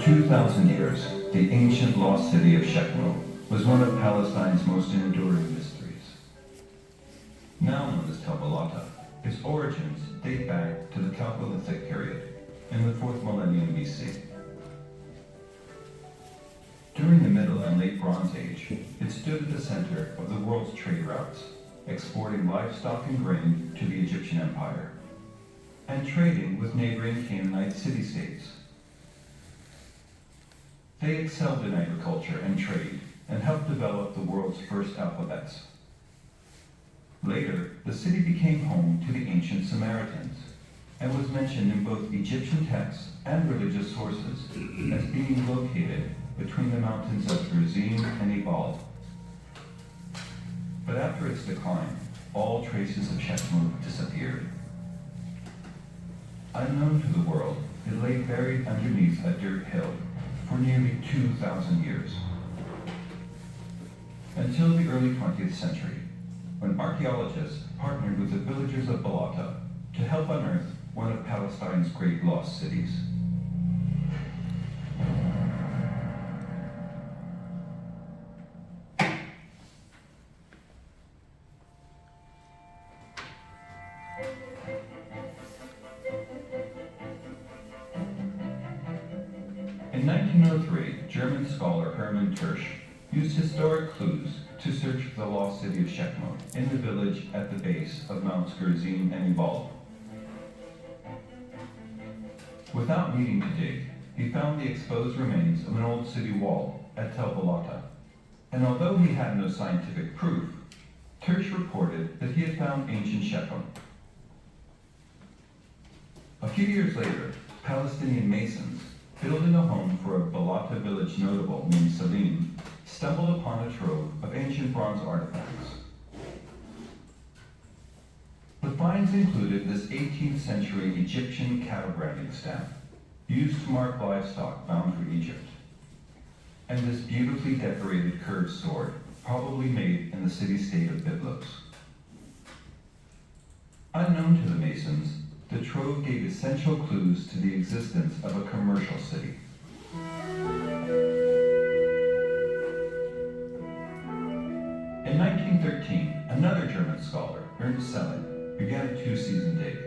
2,000 years, the ancient lost city of Shechem was one of Palestine's most enduring mysteries. Now known as Tel Balata, its origins date back to the Chalcolithic period, in the 4th millennium BC. During the Middle and Late Bronze Age, it stood at the center of the world's trade routes, exporting livestock and grain to the Egyptian Empire, and trading with neighboring Canaanite city-states. They excelled in agriculture and trade, and helped develop the world's first alphabets. Later, the city became home to the ancient Samaritans, and was mentioned in both Egyptian texts and religious sources as being located between the mountains of Gerizim and Ebal. But after its decline, all traces of Shechem disappeared. Unknown to the world, it lay buried underneath a dirt hill for nearly 2,000 years. Until the early 20th century, when archaeologists partnered with the villagers of Balata to help unearth one of Palestine's great lost cities. In 1903, German scholar Hermann Tersch used historic clues to search for the lost city of Shechem in the village at the base of Mounts Gerizim and Ebal. Without needing to dig, he found the exposed remains of an old city wall at Tel Balata, and although he had no scientific proof, Tersch reported that he had found ancient Shechem. A few years later, Palestinian masons, building a home for a Balata village notable named Salim, stumbled upon a trove of ancient bronze artifacts. The finds included this 18th century Egyptian cattle branding stamp, used to mark livestock bound for Egypt, and this beautifully decorated curved sword, probably made in the city-state of Byblos. Unknown to the Masons, the trove gave essential clues to the existence of a commercial city. In 1913, another German scholar, Ernst Selling, began a two-season dig.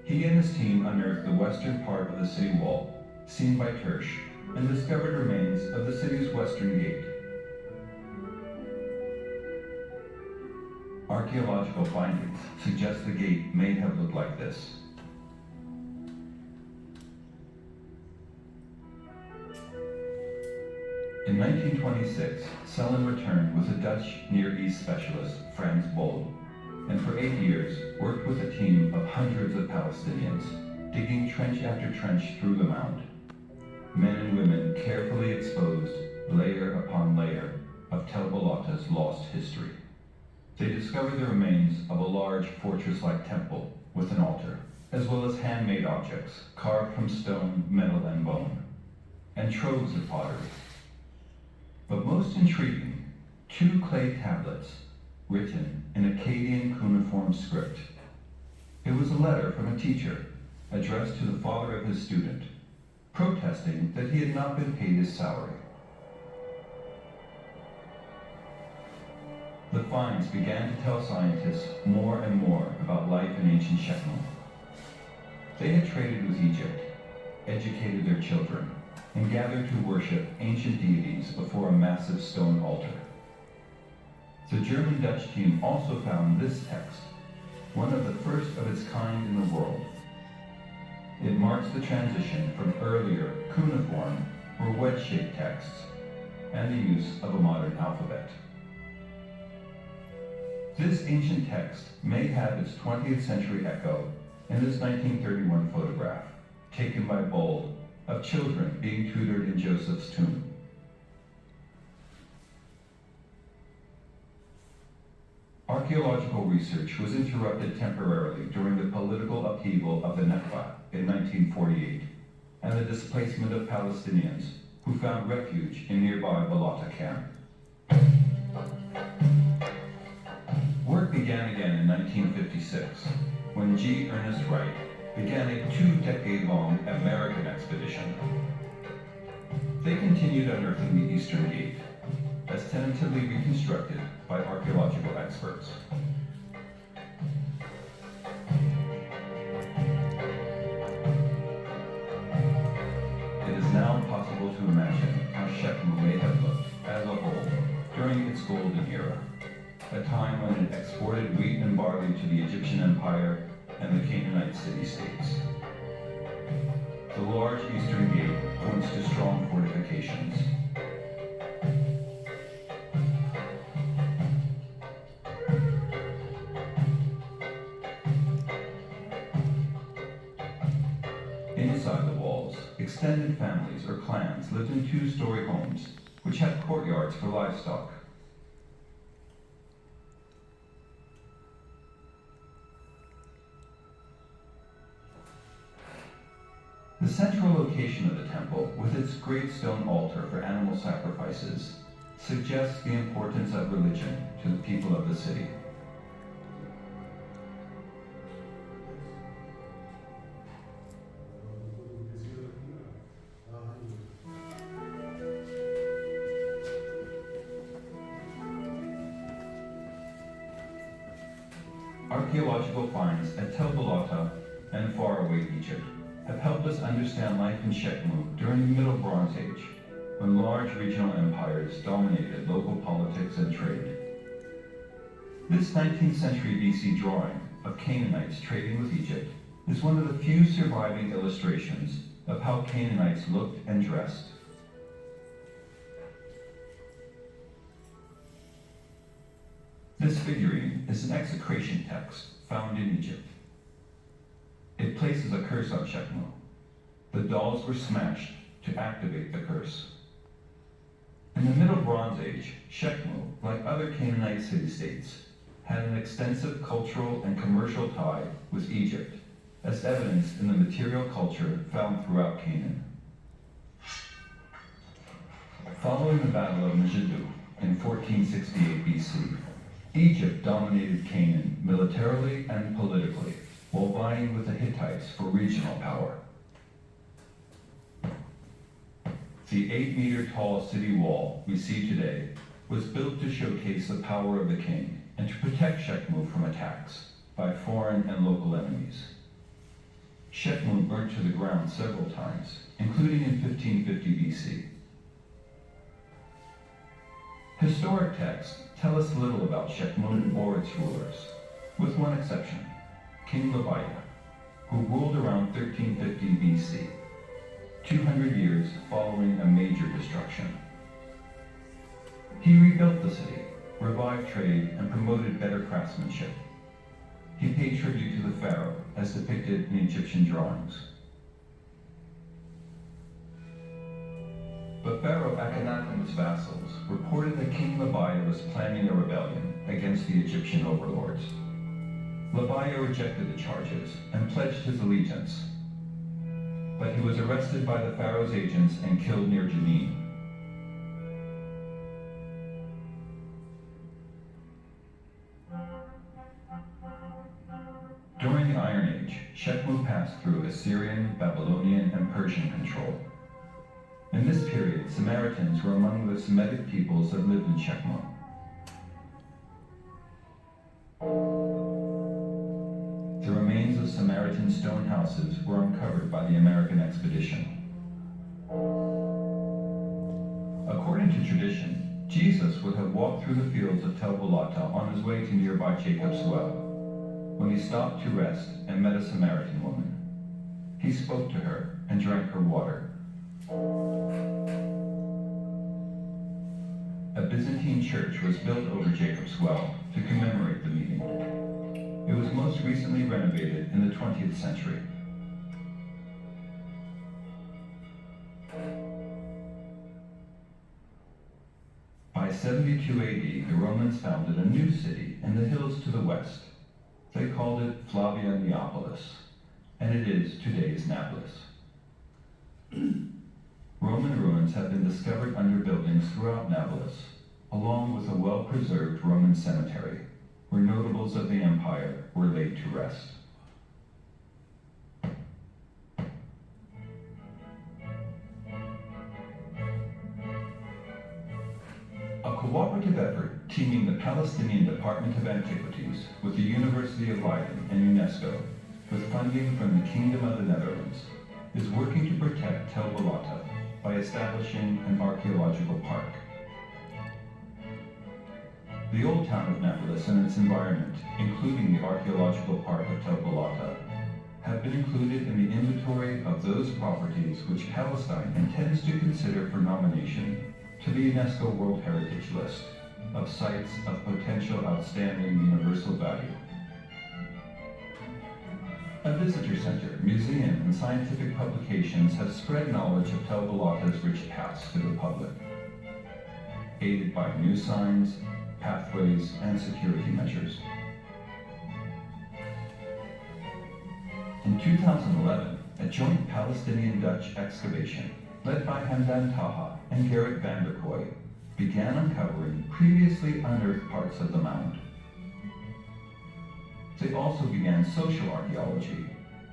He and his team unearthed the western part of the city wall, seen by Tersch, and discovered remains of the city's western gate. Archaeological findings suggest the gate may have looked like this. In 1926, Selling returned with a Dutch Near East specialist, Frans Bold, and for 8 years worked with a team of hundreds of Palestinians, digging trench after trench through the mound. Men and women carefully exposed layer upon layer of Tel Balata's lost history. They discovered the remains of a large fortress-like temple with an altar, as well as handmade objects carved from stone, metal, and bone, and troves of pottery. But most intriguing, 2 clay tablets written in Akkadian cuneiform script. It was a letter from a teacher addressed to the father of his student, protesting that he had not been paid his salary. The finds began to tell scientists more and more about life in ancient Shechem. They had traded with Egypt, educated their children, and gathered to worship ancient deities before a massive stone altar. The German-Dutch team also found this text, one of the first of its kind in the world. It marks the transition from earlier cuneiform or wedge-shaped texts and the use of a modern alphabet. This ancient text may have its 20th century echo in this 1931 photograph, taken by Bold, of children being tutored in Joseph's tomb. Archaeological research was interrupted temporarily during the political upheaval of the Nakba in 1948 and the displacement of Palestinians who found refuge in nearby Balata camp. Work began again in 1956 when G. Ernest Wright began a 2-decade-long American expedition. They continued unearthing the Eastern Gate, as tentatively reconstructed by archaeological experts. It is now possible to imagine how Shechem may have looked as a whole during its golden era, a time when it exported wheat and barley to the Egyptian Empire and the Canaanite city-states. The large Eastern Gate points to strong fortifications. Inside the walls, extended families or clans lived in two-story homes, which had courtyards for livestock. The central location of the temple, with its great stone altar for animal sacrifices, suggests the importance of religion to the people of the city. Archaeological finds at Tel Balata and faraway Egypt have helped us understand life in Shechem during the Middle Bronze Age, when large regional empires dominated local politics and trade. This 19th century BC drawing of Canaanites trading with Egypt is one of the few surviving illustrations of how Canaanites looked and dressed. This figurine is an execration text found in Egypt. It places a curse on Shechem. The dolls were smashed to activate the curse. In the Middle Bronze Age, Shechem, like other Canaanite city-states, had an extensive cultural and commercial tie with Egypt, as evidenced in the material culture found throughout Canaan. Following the Battle of Megiddo in 1468 BC, Egypt dominated Canaan militarily and politically, while vying with the Hittites for regional power. The 8-meter-tall city wall we see today was built to showcase the power of the king and to protect Shechem from attacks by foreign and local enemies. Shechem burnt to the ground several times, including in 1550 BC. Historic texts tell us little about Shechem or its rulers, with one exception, King Libiah, who ruled around 1350 BC, 200 years following a major destruction. He rebuilt the city, revived trade, and promoted better craftsmanship. He paid tribute to the pharaoh, as depicted in Egyptian drawings. But Pharaoh Akhenaten's vassals reported that King Libiah was planning a rebellion against the Egyptian overlords. Libiah rejected the charges and pledged his allegiance, but he was arrested by the pharaoh's agents and killed near Jenin. During the Iron Age, Shechem passed through Assyrian, Babylonian, and Persian control. In this period, Samaritans were among the Semitic peoples that lived in Shechem. The remains of Samaritan stone houses were uncovered by the American expedition. According to tradition, Jesus would have walked through the fields of Tel Balata on his way to nearby Jacob's well, when he stopped to rest and met a Samaritan woman. He spoke to her and drank her water. A Byzantine church was built over Jacob's well to commemorate the meeting. It was most recently renovated in the 20th century. By 72 AD, the Romans founded a new city in the hills to the west. They called it Flavia Neapolis, and it is today's Nablus. Roman ruins have been discovered under buildings throughout Nablus, along with a well-preserved Roman cemetery, where notables of the empire were laid to rest. cooperative effort teaming the Palestinian Department of Antiquities with the University of Leiden and UNESCO, with funding from the Kingdom of the Netherlands, is working to protect Tel Balata by establishing an archaeological park. The old town of Nablus and its environment, including the archaeological park of Tel Balata, have been included in the inventory of those properties which Palestine intends to consider for nomination to the UNESCO World Heritage List of sites of potential outstanding universal value. A visitor center, museum, and scientific publications have spread knowledge of Tel Balata's rich past to the public, aided by new signs, pathways, and security measures. In 2011, a joint Palestinian-Dutch excavation, led by Hamdan Taha and Gerrit van der Kooi, began uncovering previously unearthed parts of the mound. They also began social archaeology,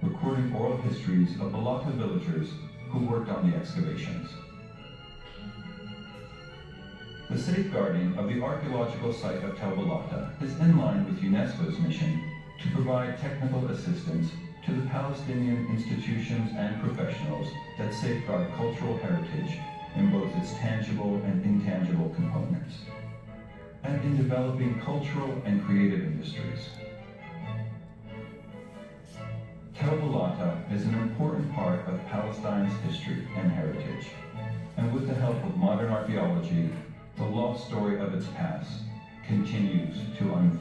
recording oral histories of Balata villagers who worked on the excavations. The safeguarding of the archaeological site of Tel Balata is in line with UNESCO's mission to provide technical assistance to the Palestinian institutions and professionals that safeguard cultural heritage in both its tangible and intangible components, and in developing cultural and creative industries. Tel Balata is an important part of Palestine's history and heritage, and with the help of modern archaeology, the lost story of its past continues to unfold.